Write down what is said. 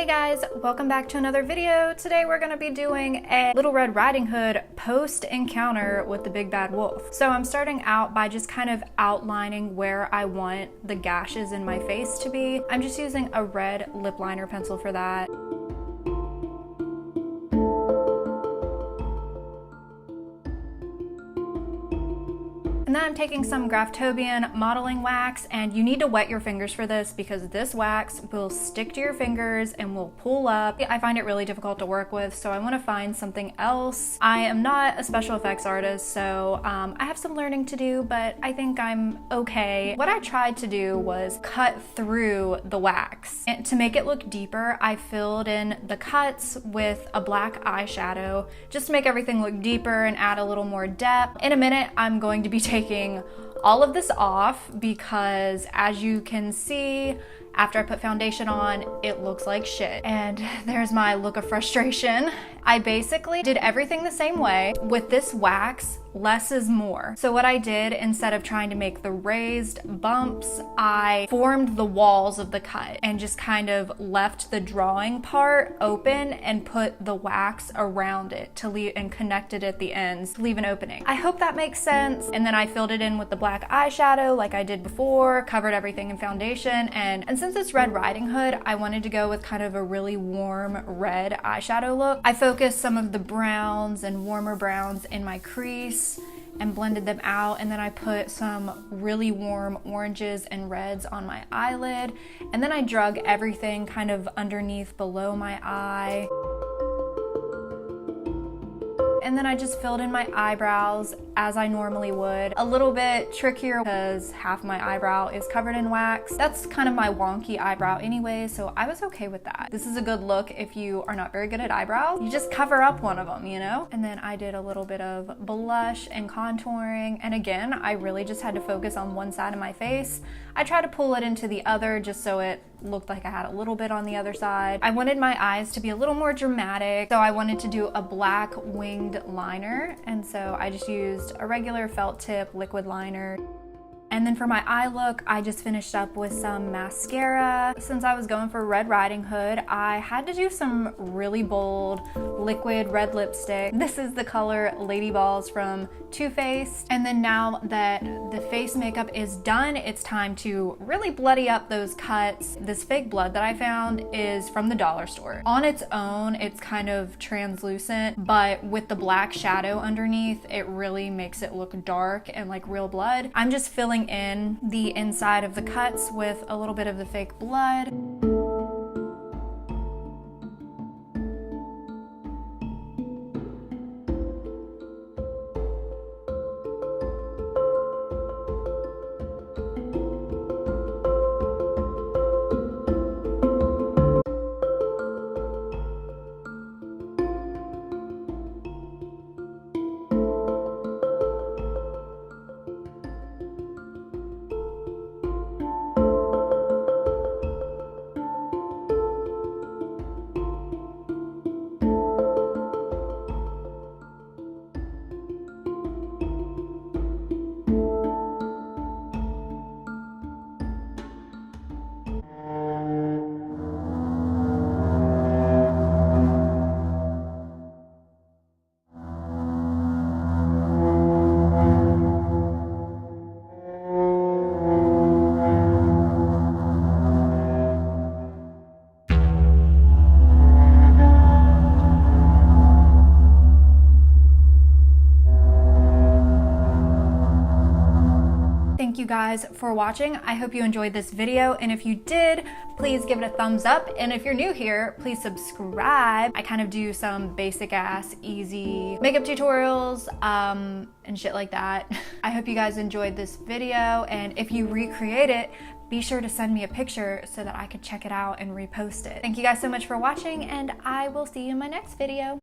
Hey guys, welcome back to another video. Today we're going to be doing a Little Red Riding Hood post-encounter with the Big Bad Wolf. So I'm starting out by just kind of outlining where I want the gashes in my face to be. I'm just using a red lip liner pencil for that. And then I'm taking some Graftobian modeling wax, and you need to wet your fingers for this because this wax will stick to your fingers and will pull up. I find it really difficult to work with, so I want to find something else. I am not a special effects artist, so I have some learning to do, but I think I'm okay. What I tried to do was cut through the wax. And to make it look deeper, I filled in the cuts with a black eyeshadow just to make everything look deeper and add a little more depth. In a minute, I'm going to be taking all of this off because, as you can see, after I put foundation on, it looks like shit. And there's my look of frustration. I basically did everything the same way. With this wax, less is more. So what I did, instead of trying to make the raised bumps, I formed the walls of the cut and just kind of left the drawing part open and put the wax around it to leave and connected at the ends to leave an opening. I hope that makes sense. And then I filled it in with the black eyeshadow like I did before, covered everything in foundation, and since it's Red Riding Hood, I wanted to go with kind of a really warm red eyeshadow look. I focused some of the browns and warmer browns in my crease and blended them out, and then I put some really warm oranges and reds on my eyelid, and then I drug everything kind of underneath below my eye. And then I just filled in my eyebrows as I normally would. A little bit trickier because half my eyebrow is covered in wax. That's kind of my wonky eyebrow anyway, so I was okay with that. This is a good look if you are not very good at eyebrows. You just cover up one of them, you know? And then I did a little bit of blush and contouring. And again, I really just had to focus on one side of my face. I tried to pull it into the other just so it looked like I had a little bit on the other side. I wanted my eyes to be a little more dramatic, so I wanted to do a black winged liner, and so I just used a regular felt tip liquid liner. And then for my eye look, I just finished up with some mascara. Since I was going for Red Riding Hood, I had to do some really bold liquid red lipstick. This is the color Lady Balls from Too Faced. And then now that the face makeup is done, it's time to really bloody up those cuts. This fake blood that I found is from the dollar store. On its own, it's kind of translucent, but with the black shadow underneath, it really makes it look dark and like real blood. I'm just filling in the inside of the cuts with a little bit of the fake blood. Thank you guys for watching. I hope you enjoyed this video, and if you did, please give it a thumbs up, and if you're new here, please subscribe. I kind of do some basic ass easy makeup tutorials and shit like that. I hope you guys enjoyed this video, and if you recreate it, be sure to send me a picture so that I could check it out and repost it. Thank you guys so much for watching, and I will see you in my next video.